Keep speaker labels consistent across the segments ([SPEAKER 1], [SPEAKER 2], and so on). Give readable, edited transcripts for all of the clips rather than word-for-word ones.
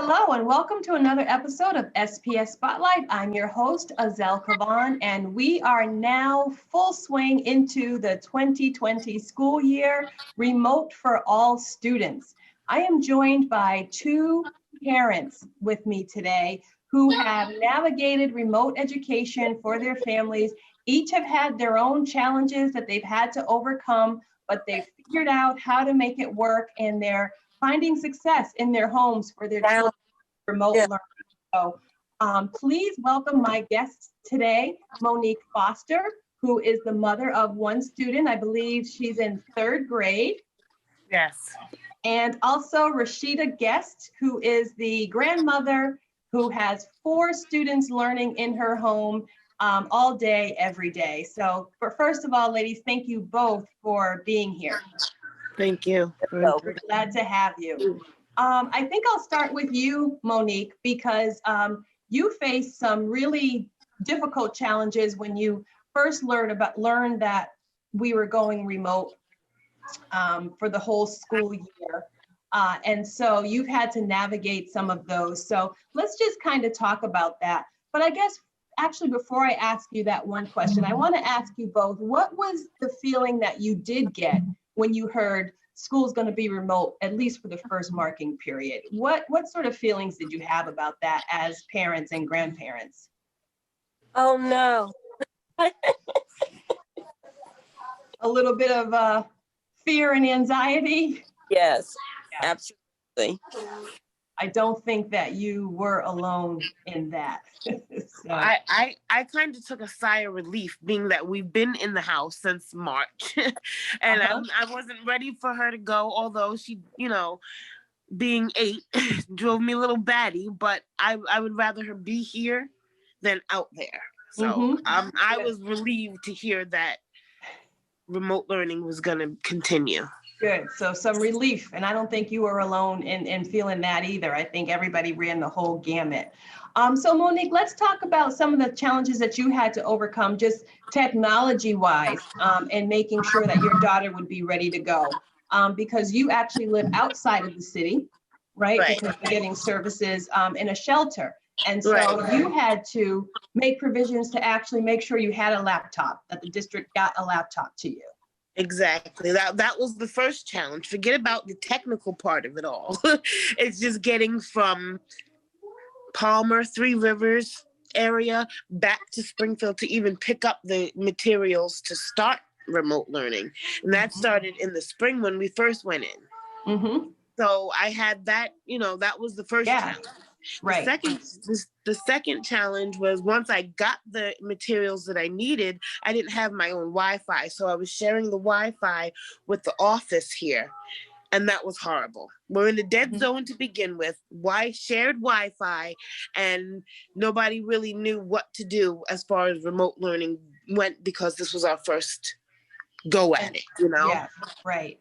[SPEAKER 1] Hello and welcome to another episode of SPS Spotlight. I'm your host, Azell Cavaan, and we are now full swing into the 2020 school year, remote for all students. I am joined by two parents with me today who have navigated remote education for their families. Each have had their own challenges that they've had to overcome, but they've figured out how to make it work, and they're finding success in their homes for their children remote learning. So please welcome my guests today, Monique Foster, who is the mother of one student. I believe she's in third grade.
[SPEAKER 2] Yes.
[SPEAKER 1] And also Rashida Guest, who is the grandmother who has 4 students learning in her home all day, every day. So first of all, ladies, thank you both for being here.
[SPEAKER 2] Thank you.
[SPEAKER 1] We're glad to have you. I think I'll start with you, Monique, because you faced some really difficult challenges when you first learned that we were going remote for the whole school year. And so you've had to navigate some of those. So let's just kind of talk about that. But I guess actually before I ask you that one question, I want to ask you both, what was the feeling that you did get when you heard school's going to be remote, at least for the first marking period? What sort of feelings did you have about that as parents and grandparents?
[SPEAKER 3] Oh no.
[SPEAKER 1] A little bit of fear and anxiety?
[SPEAKER 3] Yes, absolutely.
[SPEAKER 1] I don't think that you were alone in that. So.
[SPEAKER 2] I kind of took a sigh of relief, being that we've been in the house since March, and I wasn't ready for her to go, although she, being 8, drove me a little batty, but I would rather her be here than out there. So I was relieved to hear that remote learning was going to continue.
[SPEAKER 1] Good. So some relief. And I don't think you were alone in feeling that either. I think everybody ran the whole gamut. So Monique, let's talk about some of the challenges that you had to overcome just technology-wise and making sure that your daughter would be ready to go. Because you actually live outside of the city, right? Because you're getting services in a shelter. And so you had to make provisions to actually make sure you had a laptop, that the district got a laptop to you.
[SPEAKER 2] Exactly. That was the first challenge. Forget about the technical part of it all. It's just getting from Palmer, Three Rivers area back to Springfield to even pick up the materials to start remote learning. And that started in the spring when we first went in. So I had that, that was the first challenge.
[SPEAKER 1] Right.
[SPEAKER 2] The second challenge was once I got the materials that I needed, I didn't have my own Wi-Fi. So I was sharing the Wi-Fi with the office here. And that was horrible. We're in the dead zone to begin with. Shared Wi-Fi, and nobody really knew what to do as far as remote learning went, because this was our first go at it,
[SPEAKER 1] Yeah, right.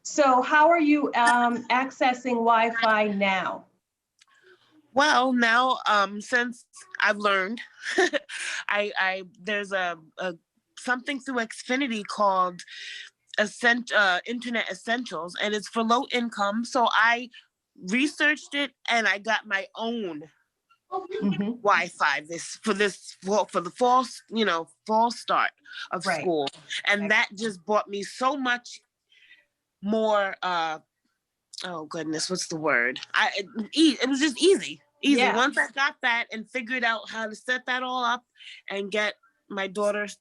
[SPEAKER 1] So how are you accessing Wi-Fi now?
[SPEAKER 2] Well, now, since I've learned, there's a something through Xfinity called Internet Essentials, and it's for low income. So I researched it, and I got my own Wi-Fi for the fall start of school, and that just brought me so much more. Oh goodness, what's the word? It was just easy. Yeah. Once I got that and figured out how to set that all up and get my daughter's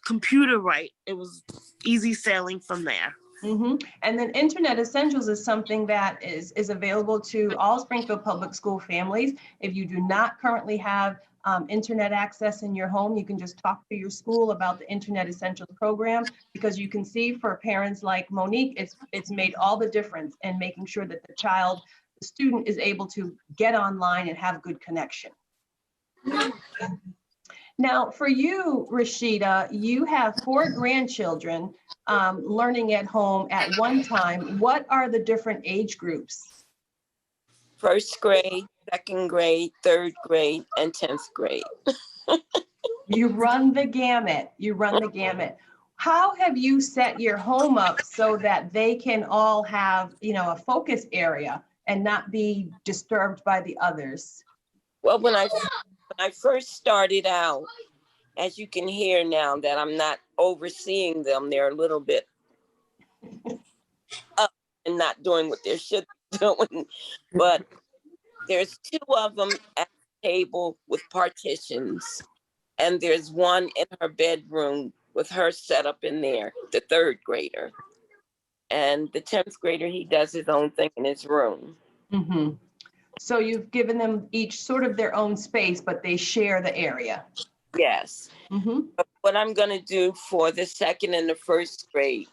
[SPEAKER 2] computer right, it was easy sailing from there.
[SPEAKER 1] And then Internet Essentials is something that is available to all Springfield Public School families. If you do not currently have internet access in your home, you can just talk to your school about the Internet Essentials program, because you can see for parents like Monique, it's made all the difference in making sure that the student is able to get online and have good connection. Now, for you, Rashida, you have 4 grandchildren learning at home at one time. What are the different age groups?
[SPEAKER 3] First grade, second grade, third grade, and 10th grade.
[SPEAKER 1] You run the gamut. How have you set your home up so that they can all have, a focus area and not be disturbed by the others?
[SPEAKER 3] Well, when I first started out, as you can hear now that I'm not overseeing them, they're a little bit up and not doing what they should be doing. But there's two of them at the table with partitions, and there's one in her bedroom with her set up in there, the third grader. And the 10th grader, he does his own thing in his room.
[SPEAKER 1] Mm-hmm. So you've given them each sort of their own space, but they share the area.
[SPEAKER 3] Yes.
[SPEAKER 1] Mm-hmm.
[SPEAKER 3] But what I'm going to do for the second and the first grade,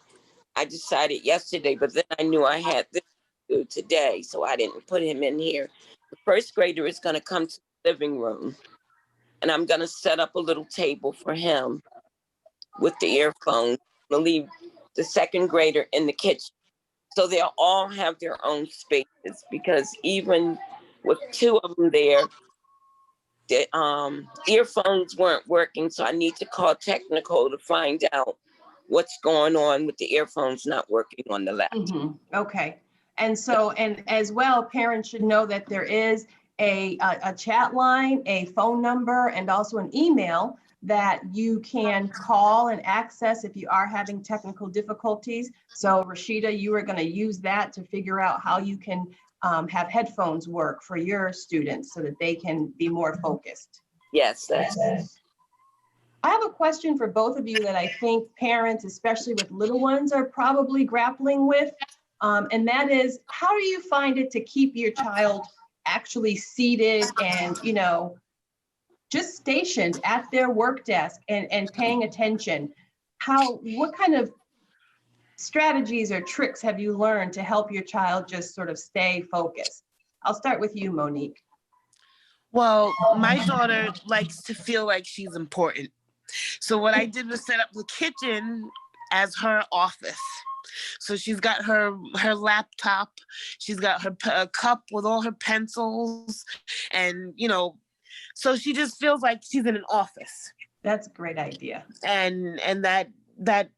[SPEAKER 3] I decided yesterday, but then I knew I had this to do today, so I didn't put him in here. The first grader is going to come to the living room, and I'm going to set up a little table for him with the earphones. I'm going to leave the second grader in the kitchen. So they'll all have their own spaces, because even with two of them there, the earphones weren't working. So I need to call technical to find out what's going on with the earphones not working on the laptop.
[SPEAKER 1] Mm-hmm. Okay. And so, and as well, parents should know that there is a chat line, a phone number, and also an email that you can call and access if you are having technical difficulties. So Rashida, you are going to use that to figure out how you can have headphones work for your students so that they can be more focused.
[SPEAKER 3] Yes, that's it.
[SPEAKER 1] I have a question for both of you that I think parents, especially with little ones, are probably grappling with. And that is, how do you find it to keep your child actually seated and, you know, just stationed at their work desk and paying attention? What kind of strategies or tricks have you learned to help your child just sort of stay focused? I'll start with you, Monique.
[SPEAKER 2] Well, my daughter likes to feel like she's important. So what I did was set up the kitchen as her office. So she's got her laptop, she's got her cup with all her pencils, and, you know, so she just feels like she's in an office.
[SPEAKER 1] That's a great idea.
[SPEAKER 2] And that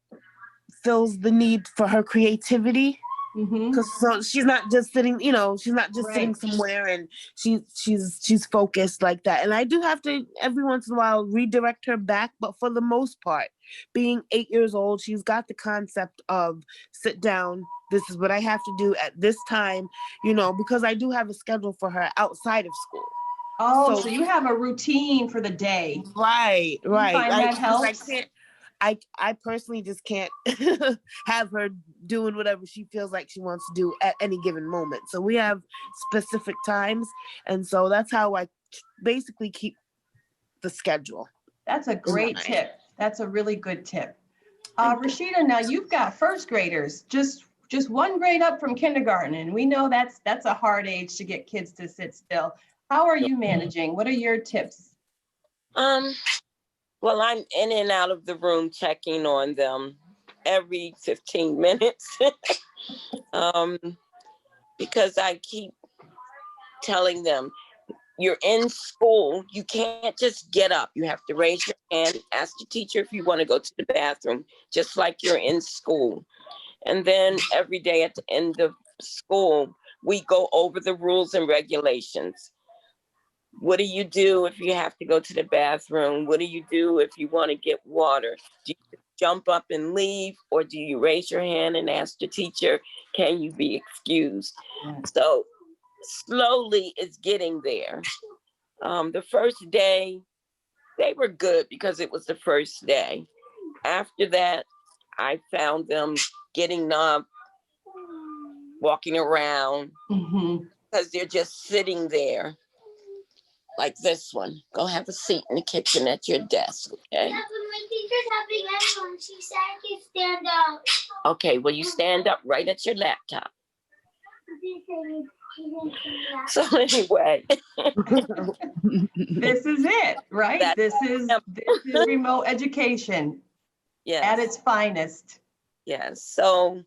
[SPEAKER 2] fills the need for her creativity.
[SPEAKER 1] Mm-hmm.
[SPEAKER 2] Because so she's not just sitting, you know, she's not just sitting
[SPEAKER 1] Right.
[SPEAKER 2] somewhere, and she's focused like that. And I do have to every once in a while redirect her back, but for the most part, being 8 years old, she's got the concept of sit down. This is what I have to do at this time, you know, because I do have a schedule for her outside of school.
[SPEAKER 1] Oh, so you have a routine for the day.
[SPEAKER 2] Right.
[SPEAKER 1] You find that helps?
[SPEAKER 2] I personally just can't have her doing whatever she feels like she wants to do at any given moment. So we have specific times. And so that's how I basically keep the schedule.
[SPEAKER 1] That's a great tip. That's a really good tip. Rashida, now you've got first graders, just one grade up from kindergarten. And we know that's a hard age to get kids to sit still. How are you managing? What are your tips?
[SPEAKER 3] Well, I'm in and out of the room checking on them every 15 minutes because I keep telling them, you're in school, you can't just get up. You have to raise your hand, ask the teacher if you want to go to the bathroom, just like you're in school. And then every day at the end of school, we go over the rules and regulations. What do you do if you have to go to the bathroom? What do you do if you want to get water? Do you jump up and leave, or do you raise your hand and ask the teacher, can you be excused? So slowly it's getting there. The first day, they were good because it was the first day. After that, I found them getting up, walking around, because they're just sitting there. Like this one. Go have a seat in the kitchen at your desk, okay? That's when my teacher's having everyone. She said you stand up. Okay, well, you stand up right at your laptop. So anyway.
[SPEAKER 1] This is it, right? This is remote education at its finest.
[SPEAKER 3] Yes, so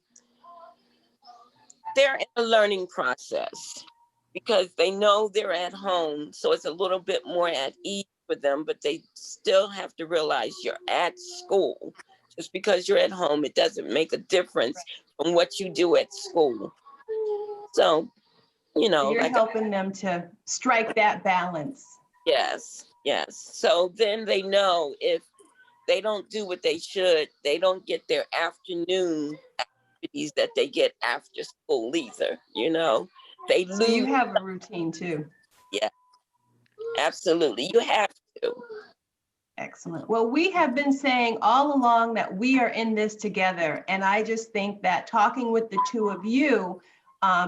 [SPEAKER 3] they're in a learning process, because they know they're at home, so it's a little bit more at ease for them, but they still have to realize you're at school. Just because you're at home, it doesn't make a difference from what you do at school. So you know,
[SPEAKER 1] You're
[SPEAKER 3] like,
[SPEAKER 1] helping them to strike that balance.
[SPEAKER 3] yes, yes. So then they know if they don't do what they should, they don't get their afternoon activities that they get after school either, you know. They
[SPEAKER 1] So you
[SPEAKER 3] lose.
[SPEAKER 1] have a routine too.
[SPEAKER 3] Yeah, absolutely. You have to.
[SPEAKER 1] Excellent. Well, we have been saying all along that we are in this together. And I just think that talking with the two of you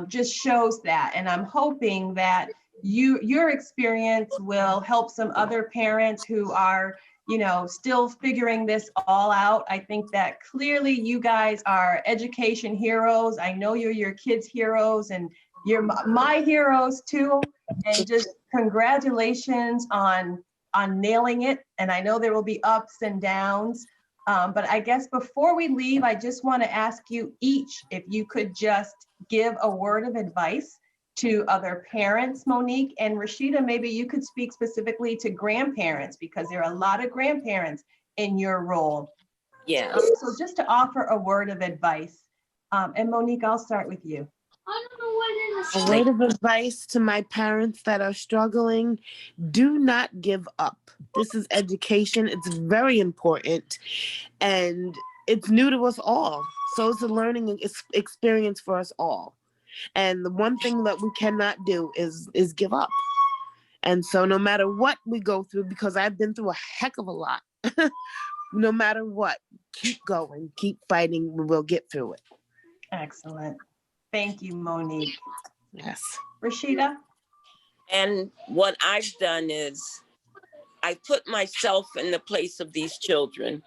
[SPEAKER 1] just shows that. And I'm hoping that your experience will help some other parents who are, you know, still figuring this all out. I think that clearly you guys are education heroes. I know you're your kids' heroes and you're my heroes too. And just congratulations on nailing it. And I know there will be ups and downs. But I guess before we leave, I just want to ask you each if you could just give a word of advice to other parents. Monique and Rashida, maybe you could speak specifically to grandparents because there are a lot of grandparents in your role.
[SPEAKER 3] Yes.
[SPEAKER 1] So just to offer a word of advice. And Monique, I'll start with you.
[SPEAKER 2] A word of advice to my parents that are struggling: do not give up. This is education. It's very important and it's new to us all. So it's a learning experience for us all. And the one thing that we cannot do is give up. And so no matter what we go through, because I've been through a heck of a lot, no matter what, keep going, keep fighting, we'll get through it.
[SPEAKER 1] Excellent. Thank you, Monique.
[SPEAKER 2] Yes.
[SPEAKER 1] Rashida?
[SPEAKER 3] And what I've done is I put myself in the place of these children.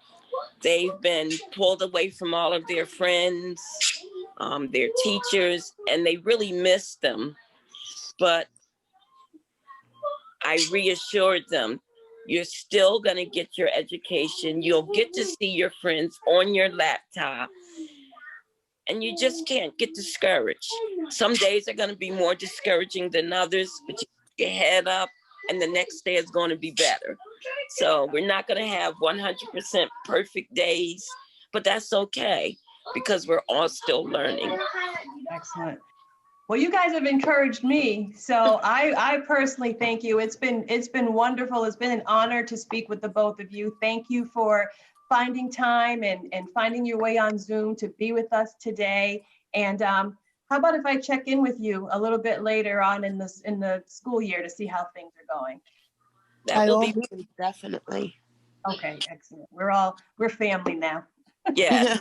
[SPEAKER 3] They've been pulled away from all of their friends, their teachers, and they really miss them. But I reassured them, you're still going to get your education. You'll get to see your friends on your laptop. And you just can't get discouraged. Some days are going to be more discouraging than others, but you keep your head up and the next day is going to be better. So we're not going to have 100% perfect days, but that's okay because we're all still learning.
[SPEAKER 1] Excellent. Well, you guys have encouraged me, so I personally thank you. It's been wonderful. It's been an honor to speak with the both of you. Thank you for finding time and finding your way on Zoom to be with us today. And how about if I check in with you a little bit later on in the school year to see how things are going?
[SPEAKER 3] That will be
[SPEAKER 2] definitely.
[SPEAKER 1] Okay, excellent. We're family now.
[SPEAKER 3] yeah.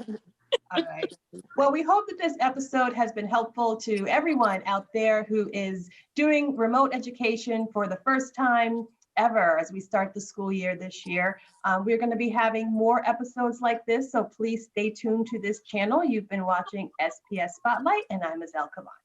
[SPEAKER 1] All right. Well, we hope that this episode has been helpful to everyone out there who is doing remote education for the first time ever as we start the school year this year. We're going to be having more episodes like this, so please stay tuned to this channel. You've been watching SPS Spotlight, and I'm Azell Cavaan.